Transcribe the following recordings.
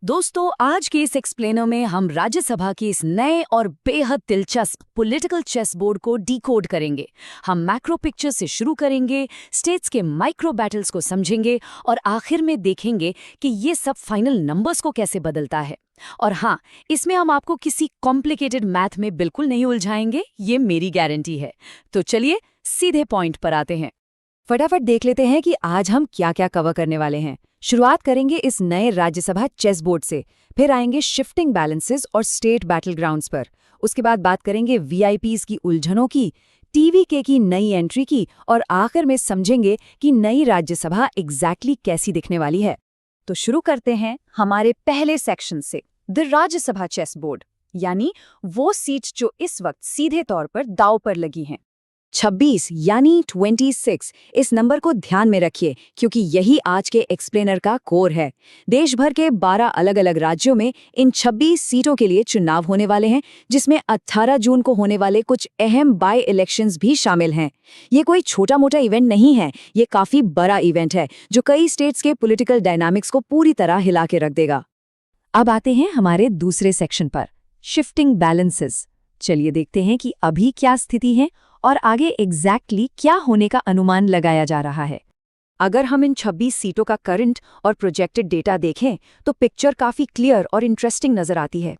दोस्तों, आज के इस एक्सप्लेनर में हम राज्यसभा के इस नए और बेहद दिलचस्प पॉलिटिकल चेस बोर्ड को डिकोड करेंगे। हम मैक्रो पिक्चर से शुरू करेंगे, स्टेट्स के माइक्रो बैटल्स को समझेंगे और आखिर में देखेंगे कि ये सब फाइनल नंबर्स को कैसे बदलता है। और हाँ, इसमें हम आपको किसी कॉम्प्लिकेटेड मैथ में बिल्कुल नहीं उलझाएंगे, ये मेरी गारंटी है। तो चलिए सीधे पॉइंट पर आते हैं। फटाफट देख लेते हैं कि आज हम क्या क्या कवर करने वाले हैं। शुरुआत करेंगे इस नए राज्यसभा चेस बोर्ड से, फिर आएंगे शिफ्टिंग बैलेंसेस और स्टेट बैटल ग्राउंड्स पर। उसके बाद बात करेंगे वीआईपीज की उलझनों की, टीवीके की नई एंट्री की और आखिर में समझेंगे कि नई राज्यसभा एग्जैक्टली कैसी दिखने वाली है। तो शुरू करते हैं हमारे पहले सेक्शन से, द राज्यसभा चेस बोर्ड, यानी वो सीट जो इस वक्त सीधे तौर पर दांव पर लगी हैं। 26 यानी 26, इस नंबर को ध्यान में रखिए क्योंकि यही आज के एक्सप्लेनर का कोर है। देश भर के 12 अलग अलग राज्यों में इन 26 सीटों के लिए चुनाव होने वाले हैं, जिसमें 18 जून को होने वाले कुछ अहम बाय इलेक्शंस भी शामिल हैं। ये कोई छोटा मोटा इवेंट नहीं है, ये काफी बड़ा इवेंट है जो कई स्टेट्स के पॉलिटिकल डायनामिक्स को पूरी तरह हिला के रख देगा। अब आते हैं हमारे दूसरे सेक्शन पर, शिफ्टिंग बैलेंसेस। चलिए देखते हैं कि अभी क्या स्थिति है और आगे एग्जैक्टली क्या होने का अनुमान लगाया जा रहा है। अगर हम इन 26 सीटों का करंट और प्रोजेक्टेड डेटा देखें तो पिक्चर काफी क्लियर और इंटरेस्टिंग नजर आती है।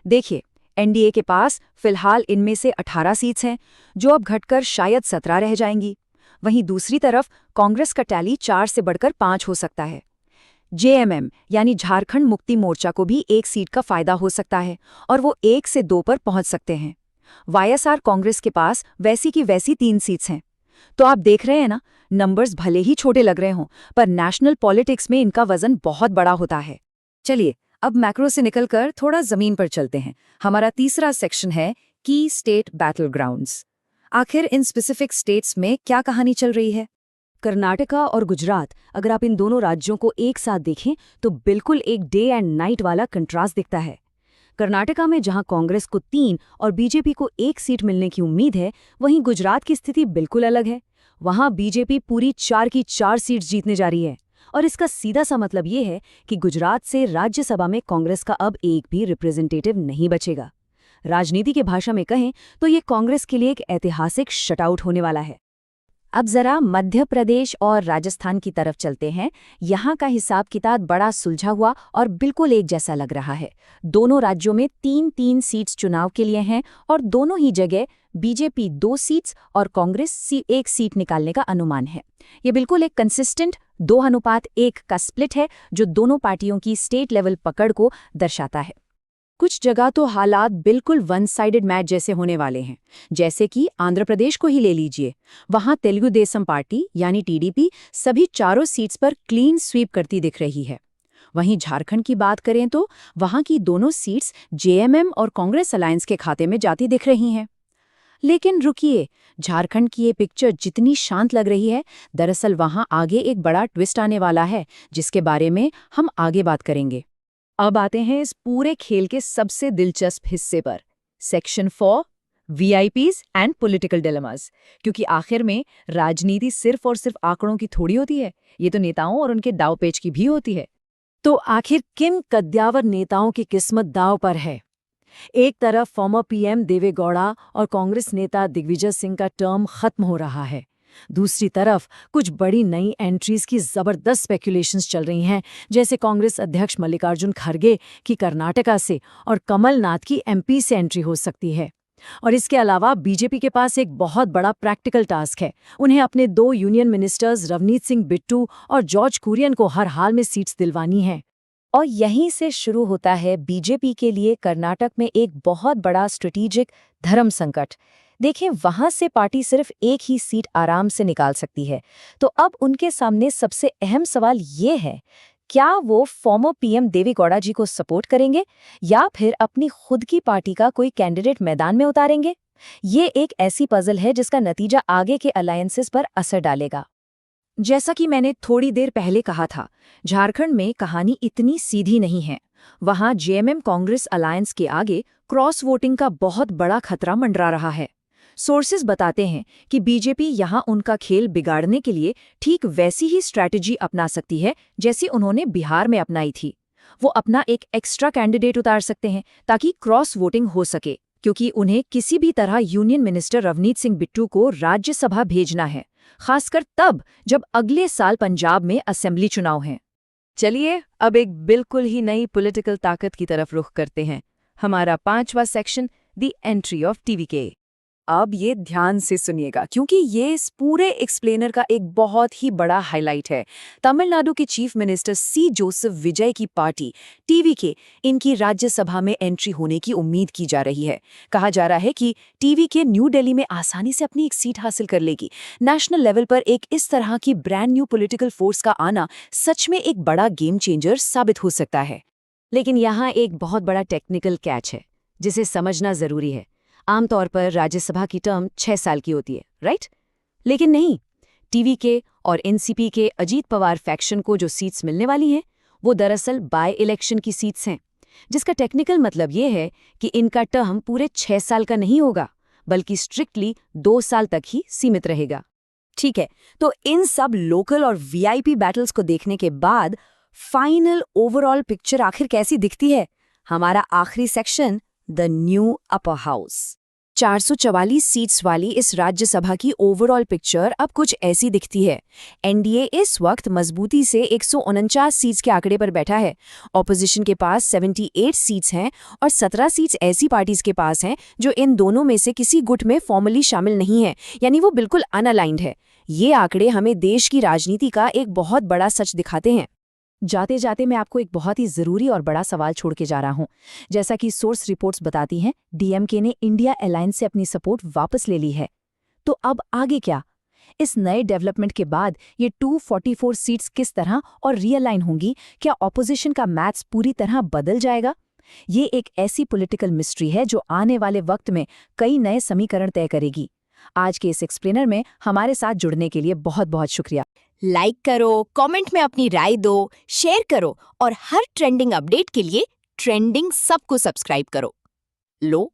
देखिए, एनडीए के पास फिलहाल इनमें से 18 सीट्स हैं, जो अब घटकर शायद 17 रह जाएंगी। वहीं दूसरी तरफ कांग्रेस का टैली 4 से बढ़कर 5 हो सकता है। जेएमएम यानी झारखंड मुक्ति मोर्चा को भी 1 सीट का फायदा हो सकता है और वो 1 से 2 पर पहुंच सकते हैं। वाईएसआर कांग्रेस के पास वैसी की वैसी 3 सीट्स हैं। तो आप देख रहे हैं ना, नंबर्स भले ही छोटे लग रहे हों, पर नेशनल पॉलिटिक्स में इनका वजन बहुत बड़ा होता है। चलिए अब मैक्रो से निकलकर थोड़ा जमीन पर चलते हैं। हमारा तीसरा सेक्शन है की स्टेट बैटल ग्राउंड्स। आखिर इन स्पेसिफिक स्टेट्स में क्या कहानी चल रही है? कर्नाटका और गुजरात, अगर आप इन दोनों राज्यों को एक साथ देखें तो बिल्कुल एक डे एंड नाइट वाला कंट्रास्ट दिखता है। कर्नाटका में जहां कांग्रेस को 3 और बीजेपी को 1 सीट मिलने की उम्मीद है, वहीं गुजरात की स्थिति बिल्कुल अलग है। वहां बीजेपी पूरी 4 की 4 सीट्स जीतने जा रही है और इसका सीधा सा मतलब ये है कि गुजरात से राज्यसभा में कांग्रेस का अब एक भी रिप्रेजेंटेटिव नहीं बचेगा। राजनीति की भाषा में कहें तो ये कांग्रेस के लिए एक ऐतिहासिक शटआउट होने वाला है। अब जरा मध्य प्रदेश और राजस्थान की तरफ चलते हैं। यहाँ का हिसाब किताब बड़ा सुलझा हुआ और बिल्कुल एक जैसा लग रहा है। दोनों राज्यों में 3-3 सीट्स चुनाव के लिए हैं और दोनों ही जगह बीजेपी 2 सीट्स और कांग्रेस 1 सीट निकालने का अनुमान है। ये बिल्कुल एक कंसिस्टेंट 2:1 का स्प्लिट है जो दोनों पार्टियों की स्टेट लेवल पकड़ को दर्शाता है। कुछ जगह तो हालात बिल्कुल वन साइडेड मैच जैसे होने वाले हैं, जैसे कि आंध्र प्रदेश को ही ले लीजिए। वहां तेलुगु देशम पार्टी यानी टीडीपी सभी 4 सीट्स पर क्लीन स्वीप करती दिख रही है। वहीं झारखंड की बात करें तो वहां की दोनों सीट्स जेएमएम और कांग्रेस अलायंस के खाते में जाती दिख रही हैं। लेकिन रुकिए, झारखंड की ये पिक्चर जितनी शांत लग रही है, दरअसल वहां आगे एक बड़ा ट्विस्ट आने वाला है, जिसके बारे में हम आगे बात करेंगे। अब आते हैं इस पूरे खेल के सबसे दिलचस्प हिस्से पर, section 4, VIPs and political dilemmas. क्योंकि आखिर में राजनीति सिर्फ और सिर्फ आंकड़ों की थोड़ी होती है, ये तो नेताओं और उनके दांवपेच की भी होती है। तो आखिर किन कद्दावर नेताओं की किस्मत दांव पर है? एक तरफ फॉर्मर पीएम देवेगौड़ा और कांग्रेस नेता दिग्विजय सिंह का टर्म खत्म हो रहा है। दूसरी तरफ कुछ बड़ी नई एंट्रीज की जबरदस्त स्पेकुलेशंस चल रही हैं, जैसे कांग्रेस अध्यक्ष मल्लिकार्जुन खड़गे की कर्नाटका से और कमलनाथ की एमपी से एंट्री हो सकती है। और इसके अलावा बीजेपी के पास एक बहुत बड़ा प्रैक्टिकल टास्क है। उन्हें अपने 2 यूनियन मिनिस्टर्स रवनीत सिंह बिट्टू और जॉर्ज कुरियन को हर हाल में सीट्स दिलवानी है। और यहीं से शुरू होता है बीजेपी के लिए कर्नाटक में एक बहुत बड़ा स्ट्रेटेजिक धर्म संकट। देखें, वहां से पार्टी सिर्फ एक ही सीट आराम से निकाल सकती है। तो अब उनके सामने सबसे अहम सवाल ये है, क्या वो फॉर्मर पीएम देवेगौड़ा जी को सपोर्ट करेंगे या फिर अपनी खुद की पार्टी का कोई कैंडिडेट मैदान में उतारेंगे? ये एक ऐसी पजल है जिसका नतीजा आगे के अलायंसेस पर असर डालेगा। जैसा कि मैंने थोड़ी देर पहले कहा था, झारखंड में कहानी इतनी सीधी नहीं है। वहां जेएमएम कांग्रेस अलायंस के आगे क्रॉस वोटिंग का बहुत बड़ा खतरा मंडरा रहा है। सोर्सेज बताते हैं कि बीजेपी यहां उनका खेल बिगाड़ने के लिए ठीक वैसी ही स्ट्रैटेजी अपना सकती है जैसी उन्होंने बिहार में अपनाई थी। वो अपना एक एक्स्ट्रा कैंडिडेट उतार सकते हैं ताकि क्रॉस वोटिंग हो सके, क्योंकि उन्हें किसी भी तरह यूनियन मिनिस्टर रवनीत सिंह बिट्टू को राज्यसभा भेजना है, खासकर तब जब अगले साल पंजाब में असेंबली चुनाव हैं। चलिए अब एक बिल्कुल ही नई पॉलिटिकल ताकत की तरफ रुख करते हैं। हमारा 5वां section, the entry of TVK. अब ये ध्यान से सुनिएगा, क्योंकि ये इस पूरे एक्सप्लेनर का एक बहुत ही बड़ा हाईलाइट है। तमिलनाडु के चीफ मिनिस्टर सी जोसेफ विजय की पार्टी टीवीके, इनकी राज्यसभा में एंट्री होने की उम्मीद की जा रही है। कहा जा रहा है कि टीवीके न्यू दिल्ली में आसानी से अपनी एक सीट हासिल कर लेगी। नेशनल लेवल पर एक इस तरह की ब्रांड न्यू पॉलिटिकल फोर्स का आना सच में एक बड़ा गेम चेंजर साबित हो सकता है। लेकिन यहाँ एक बहुत बड़ा टेक्निकल कैच है जिसे समझना जरूरी है। आमतौर पर राज्यसभा की टर्म 6 साल की होती है, राइट? लेकिन नहीं, टीवीके और एनसीपी के अजीत पवार फैक्शन को जो सीट्स मिलने वाली हैं, वो दरअसल बाय इलेक्शन की सीट्स हैं, जिसका टेक्निकल मतलब ये है कि इनका टर्म पूरे 6 साल का नहीं होगा, बल्कि स्ट्रिक्टली 2 साल तक ही सीमित रहेगा। ठीक है, तो इन सब लोकल और वीआईपी बैटल्स को देखने के बाद फाइनल ओवरऑल पिक्चर आखिर कैसी दिखती है? हमारा आखिरी section, the new upper house. 444 seats वाली इस राज्यसभा की ओवरऑल पिक्चर अब कुछ ऐसी दिखती है। एनडीए इस वक्त मजबूती से 149 सीट्स के आंकड़े पर बैठा है। ऑपोजिशन के पास 78 सीट्स हैं और 17 सीट्स ऐसी पार्टीज के पास हैं जो इन दोनों में से किसी गुट में फॉर्मली शामिल नहीं है, यानी वो बिल्कुल अनअलाइंड है। ये आंकड़े हमें देश की राजनीति का एक बहुत बड़ा सच दिखाते हैं। जाते जाते मैं आपको एक बहुत ही जरूरी और बड़ा सवाल छोड़ के जा रहा हूं। जैसा कि सोर्स रिपोर्ट्स बताती हैं, डीएमके ने इंडिया अलायंस से अपनी सपोर्ट वापस ले ली है। तो अब आगे क्या? इस नए डेवलपमेंट के बाद ये 244 सीट्स किस तरह और रीअलाइन होंगी? क्या ऑपोजिशन का मैथ्स पूरी तरह बदल जाएगा? ये एक ऐसी पॉलिटिकल मिस्ट्री है जो आने वाले वक्त में कई नए समीकरण तय करेगी। आज के इस एक्सप्लेनर में हमारे साथ जुड़ने के लिए बहुत बहुत शुक्रिया। लाइक करो, कमेंट में अपनी राय दो, शेयर करो और हर ट्रेंडिंग अपडेट के लिए ट्रेंडिंग सबको सब्सक्राइब करो। लो,